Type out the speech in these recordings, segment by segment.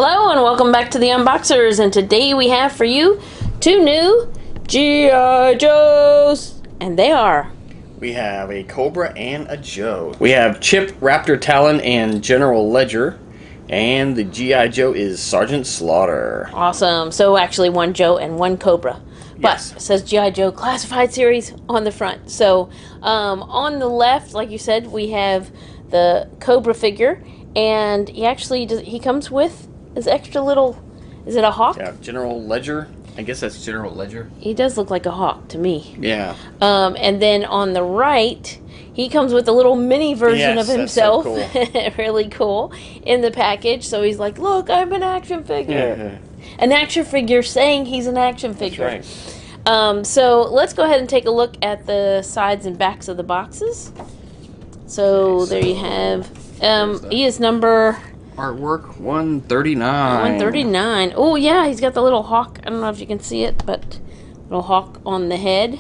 Hello and welcome back to the Unboxers, and today we have for you two new G.I. Joes, and they are... We have a Cobra and a Joe. We have Chip, Raptor, Talon, and General Ledger, and the G.I. Joe is Sergeant Slaughter. Awesome. So actually one Joe and one Cobra. But Yes. it says G.I. Joe Classified Series on the front. So on the left, like you said, we have the Cobra figure, and he comes with his extra little, is it a hawk? Yeah, General Ledger. I guess that's General Ledger. He does look like a hawk to me. Yeah. And then on the right, he comes with a little mini version of himself. That's so cool. Really cool in the package. So he's like, look, I'm an action figure. Yeah. An action figure saying he's an action figure. That's right. So let's go ahead and take a look at the sides and backs of the boxes. So Okay, there you have. He is number... Artwork 139. 139. Oh, yeah, he's got the little hawk. I don't know if you can see it, but little hawk on the head.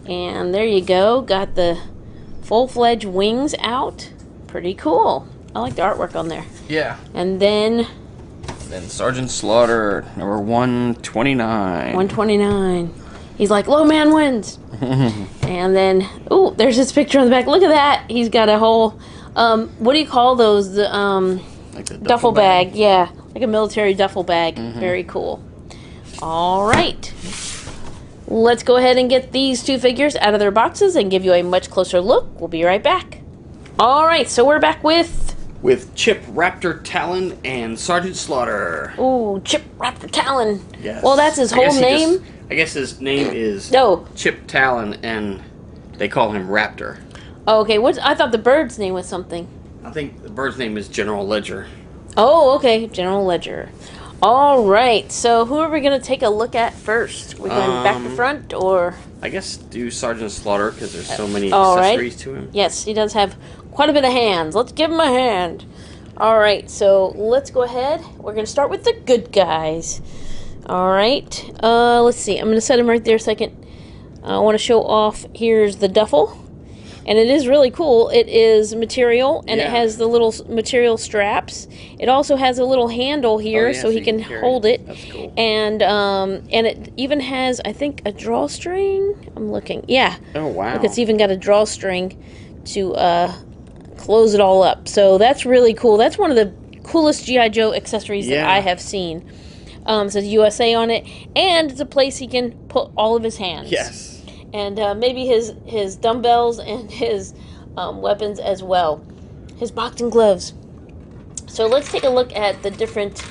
And there you go. Got the full-fledged wings out. Pretty cool. I like the artwork on there. Yeah. And then Sergeant Slaughter, number 129. 129. He's like, low man wins. And then, oh, there's his picture on the back. Look at that. He's got a whole, what do you call those? Like the duffel bag. Yeah, like a military duffel bag. Very cool. All right. Let's go ahead and get these two figures out of their boxes and give you a much closer look. We'll be right back. All right, so we're back with Chip, Raptor, Talon, and Sergeant Slaughter. Ooh, Chip, Raptor, Talon. Yes. Well, that's his whole name. I guess his name is Chip Talon, and they call him Raptor. Oh, okay. I thought the bird's name was something. I think the bird's name is General Ledger. Oh, okay. General Ledger. All right. So who are we going to take a look at first? We're going back to front, or? I guess do Sergeant Slaughter, because there's so many All accessories right. to him. Yes, he does have quite a bit of hands. Let's give him a hand. All right. So let's go ahead. We're going to start with the good guys. All right. Let's see. I'm going to set him right there a second. I want to show off. Here's the duffel. And it is really cool. It is material, and it has the little material straps. It also has a little handle here, so he can hold it. That's cool. And it even has, I think, a drawstring. I'm looking. Yeah. Oh, wow. Look, it's even got a drawstring to close it all up. So that's really cool. That's one of the coolest G.I. Joe accessories that I have seen. It says USA on it, and it's a place he can put all of his hands. Yes. And maybe his dumbbells and his weapons as well. His boxing gloves. So let's take a look at the different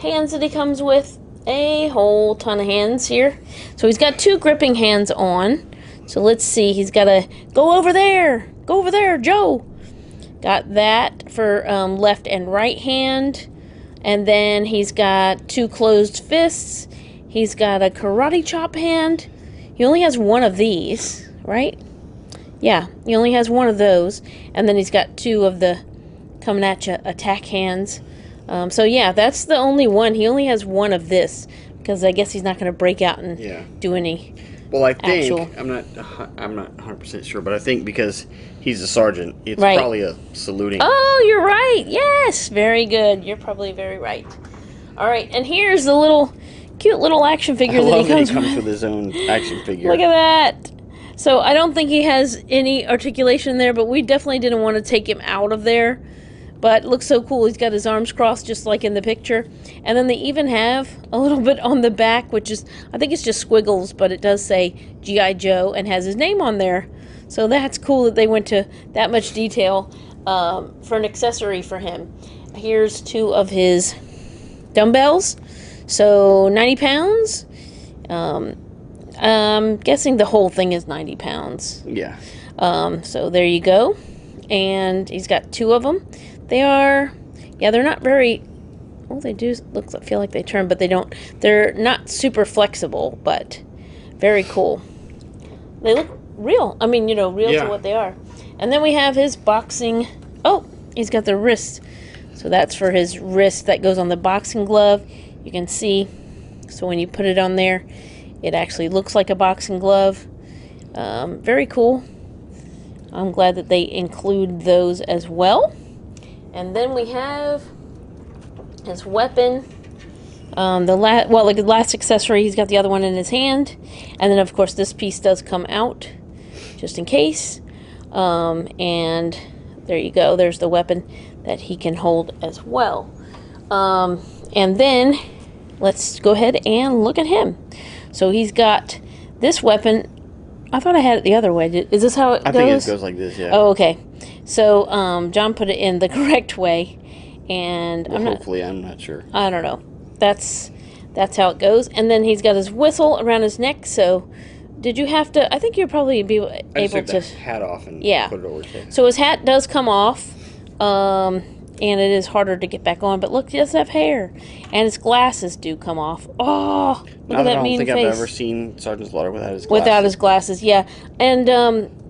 hands that he comes with. A whole ton of hands here. So he's got two gripping hands on. So let's see. He's got a go over there. Go over there, Joe. Got that for left and right hand. And then he's got two closed fists. He's got a karate chop hand. He only has one of these, right? Yeah, he only has one of those. And then he's got two of the coming at you attack hands. So yeah, that's the only one. He only has one of this because I guess he's not going to break out and do any. Well, I think I'm not 100% sure, but I think because he's a sergeant, it's probably a saluting. Oh, you're right. Yes, very good. You're probably very right. All right, and here's the cute little action figure that he comes with his own action figure. Look at that. So I don't think he has any articulation there, but we definitely didn't want to take him out of there. But it looks so cool. He's got his arms crossed just like in the picture. And then they even have a little bit on the back, which is, I think it's just squiggles, but it does say G.I. Joe and has his name on there. So that's cool that they went to that much detail for an accessory for him. Here's two of his dumbbells. So 90 pounds. I'm guessing the whole thing is 90 pounds. Yeah. So there you go. And he's got two of them. They are, they're not very, well, they do feel like they turn, but they don't. They're not super flexible, but very cool. They look real. I mean, real to what they are. And then we have his boxing. Oh, he's got the wrist. So that's for his wrist that goes on the boxing glove. You can see, so when you put it on there, it actually looks like a boxing glove. Very cool. I'm glad that they include those as well. And then we have his weapon. The last accessory, he's got the other one in his hand. And then, of course, this piece does come out, just in case. And there you go. There's the weapon that he can hold as well. And then, let's go ahead and look at him. So he's got this weapon. I thought I had it the other way. Is this how it goes? I think it goes like this, yeah. Oh, okay. So, John put it in the correct way. And well, hopefully, I'm not sure. I don't know. That's how it goes. And then he's got his whistle around his neck. So, did you have to? I think you'd probably be able to. I just took the hat off and put it over his head. So his hat does come off, and it is harder to get back on. But look, he does have hair, and his glasses do come off. Oh, look at that mean face. I don't think I've ever seen Sergeant Slaughter without his glasses. Without his glasses, yeah. And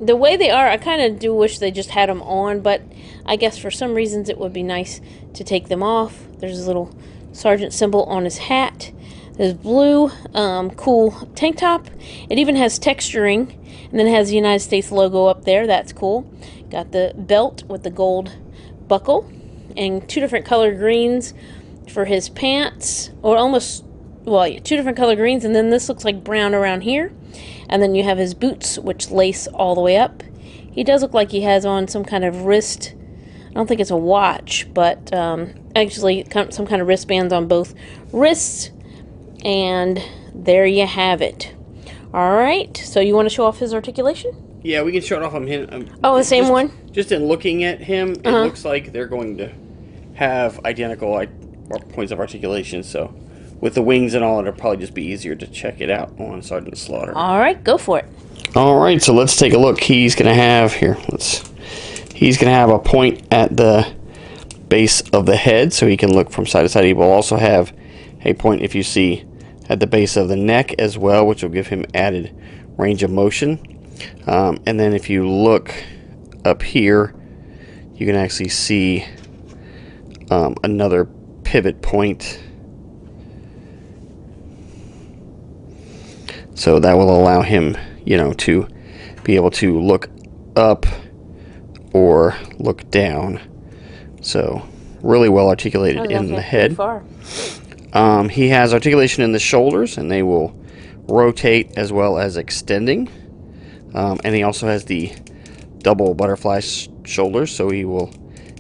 the way they are, I kind of do wish they just had them on. But I guess for some reasons it would be nice to take them off. There's a little sergeant symbol on his hat. There's blue, cool tank top. It even has texturing, and then it has the United States logo up there. That's cool. Got the belt with the gold buckle, and two different color greens for his pants, or almost, well, yeah, two different color greens, and then this looks like brown around here. And then you have his boots, which lace all the way up. He does look like he has on some kind of wrist. I don't think it's a watch, but actually some kind of wristbands on both wrists. And there you have it. All right. So you want to show off his articulation? Yeah, we can show it off on him. The same one? Just in looking at him, it looks like they're going to have identical points of articulation. So with the wings and all, it'll probably just be easier to check it out on Sergeant Slaughter. All right. Go for it. All right. So let's take a look. He's going to have He's going to have a point at the base of the head, so he can look from side to side. He will also have a point, if you see, at the base of the neck as well, which will give him added range of motion. And then if you look up here, you can actually see another pivot point. So that will allow him, to be able to look up or look down. So really well articulated in the head. He has articulation in the shoulders, and they will rotate as well as extending. And he also has the double butterfly shoulders, so he will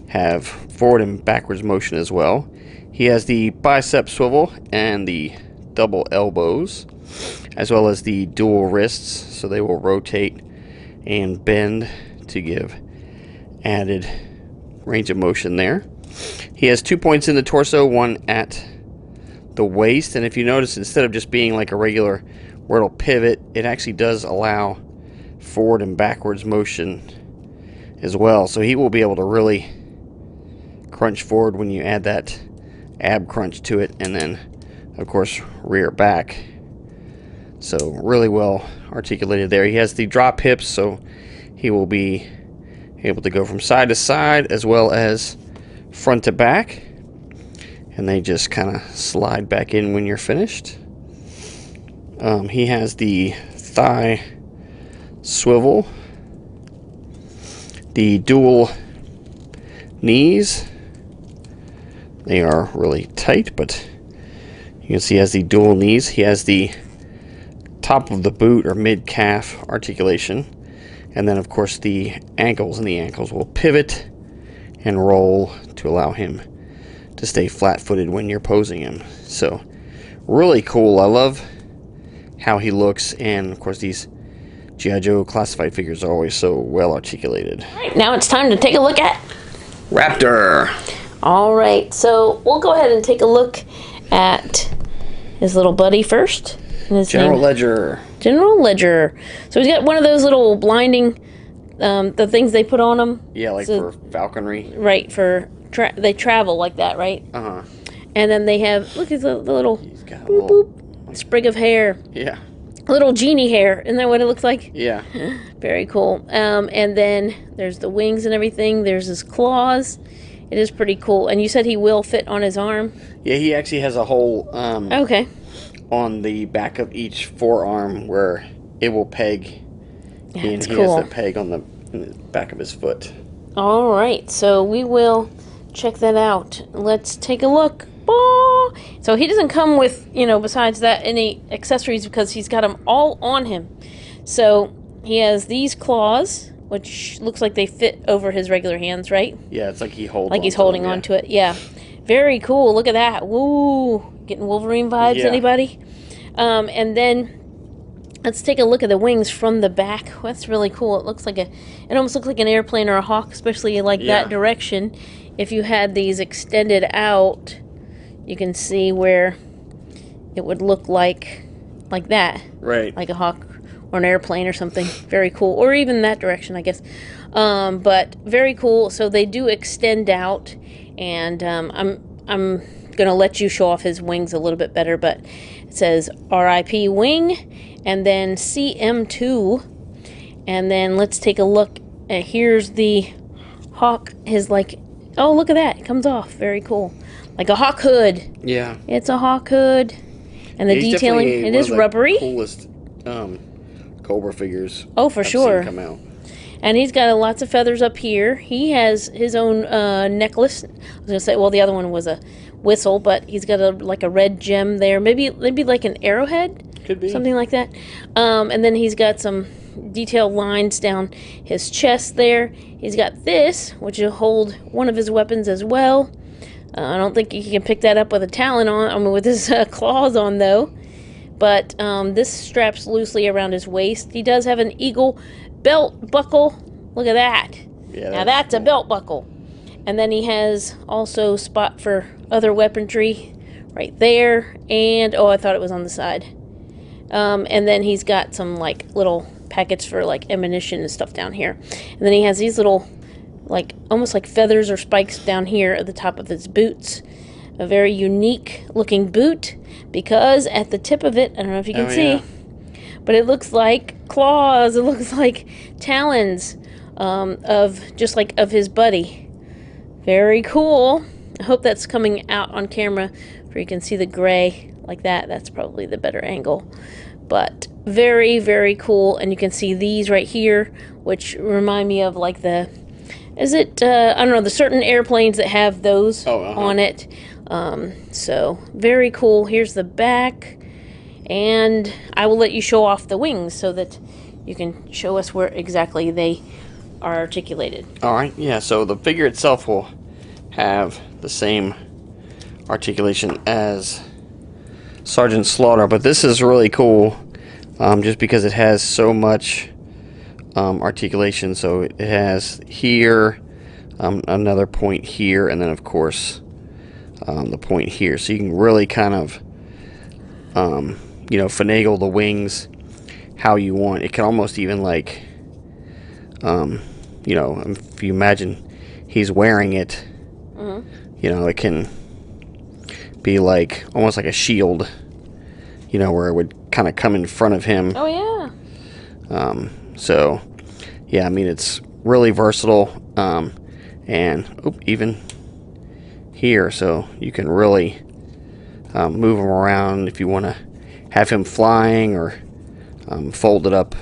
have forward and backwards motion as well. He has the bicep swivel and the double elbows, as well as the dual wrists, so they will rotate and bend to give added range of motion there. He has 2 points in the torso, one at the waist, and if you notice, instead of just being like a regular where it'll pivot, it actually does allow forward and backwards motion as well. So he will be able to really crunch forward when you add that ab crunch to it, and then of course rear back. So really well articulated there. He has the drop hips, so he will be able to go from side to side as well as front to back, and they just kind of slide back in when you're finished. He has the thigh swivel, the dual knees. They are really tight, but you can see he has the dual knees. He has the top of the boot or mid-calf articulation, and then of course the ankles, and the ankles will pivot and roll to allow him to stay flat-footed when you're posing him. So really cool. I love how he looks, and of course these G.I. Joe classified figures are always so well articulated. All right, now it's time to take a look at Raptor. All right, so we'll go ahead and take a look at his little buddy first. General Ledger. General Ledger. So he's got one of those little blinding, the things they put on him. Yeah, like so, for falconry. Right, for they travel like that, right? Uh-huh. And then they have, look, he's a little, he's got a boop, little boop, sprig of hair. Yeah. Little genie hair. Isn't that what it looks like? Yeah. Very cool. And then there's the wings and everything. There's his claws. It is pretty cool. And you said he will fit on his arm? Yeah, he actually has a hole okay. on the back of each forearm where it will peg. And he cool. has the peg on the back of his foot. All right. So we will check that out. Let's take a look. So he doesn't come with, you know, besides that, any accessories because he's got them all on him. So he has these claws, which looks like they fit over his regular hands, right? Yeah, it's like he holds. Like he's holding onto it. Yeah, very cool. Look at that. Woo, getting Wolverine vibes. Yeah. Anybody? And then let's take a look at the wings from the back. That's really cool. It looks like it almost looks like an airplane or a hawk, especially like that direction. If you had these extended out, you can see where it would look like that. Right. Like a hawk or an airplane or something. Very cool. Or even that direction, I guess. But very cool. So they do extend out, and I'm gonna let you show off his wings a little bit better, but it says RIP wing and then CM2, and then let's take a look at, here's the hawk. His like, oh, look at that, it comes off. Very cool, like a hawk hood. Yeah, it's a hawk hood. And the detailing, it is rubbery. Coolest Cobra figures. Oh, for sure. Come out. And he's got lots of feathers up here. He has his own necklace. I was gonna say, well, the other one was a whistle, but he's got like a red gem there. Maybe like an arrowhead. Could be something like that. And then he's got some detailed lines down his chest there. He's got this, which will hold one of his weapons as well. I don't think he can pick that up with a Talon on. I mean, with his claws on though. But this straps loosely around his waist. He does have an eagle belt buckle. Look at that. Yeah, now that's cool. A belt buckle. And then he has also a spot for other weaponry right there. And, oh, I thought it was on the side. And then he's got some like little packets for like ammunition and stuff down here. And then he has these little like almost like feathers or spikes down here at the top of his boots. A very unique looking boot, because at the tip of it, I don't know if you can see, but it looks like claws. It looks like talons of his buddy. Very cool. I hope that's coming out on camera where you can see the gray like that. That's probably the better angle. But very, very cool. And you can see these right here, which remind me of like the, is it, I don't know, the certain airplanes that have those on it. So very cool. Here's the back, and I will let you show off the wings so that you can show us where exactly they are articulated. Alright, yeah, so the figure itself will have the same articulation as Sergeant Slaughter, but this is really cool just because it has so much articulation. So it has here, another point here, and then of course the point here, so you can really kind of you know, finagle the wings how you want. It can almost even like you know, if you imagine he's wearing it, you know, it can be like almost like a shield, you know, where it would kind of come in front of him. Oh yeah. So yeah, I mean, it's really versatile, and even here, so you can really move him around if you want to have him flying, or fold it up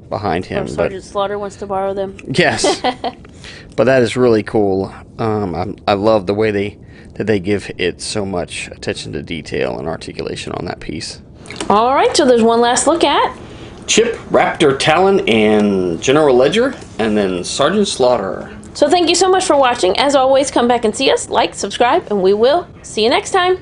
behind him. Or Sergeant Slaughter wants to borrow them. Yes. But that is really cool. I love the way they give it so much attention to detail and articulation on that piece. All right, so there's one last look at Chip, Raptor, Talon, and General Ledger, and then Sergeant Slaughter. So thank you so much for watching. As always, come back and see us, like, subscribe, and we will see you next time.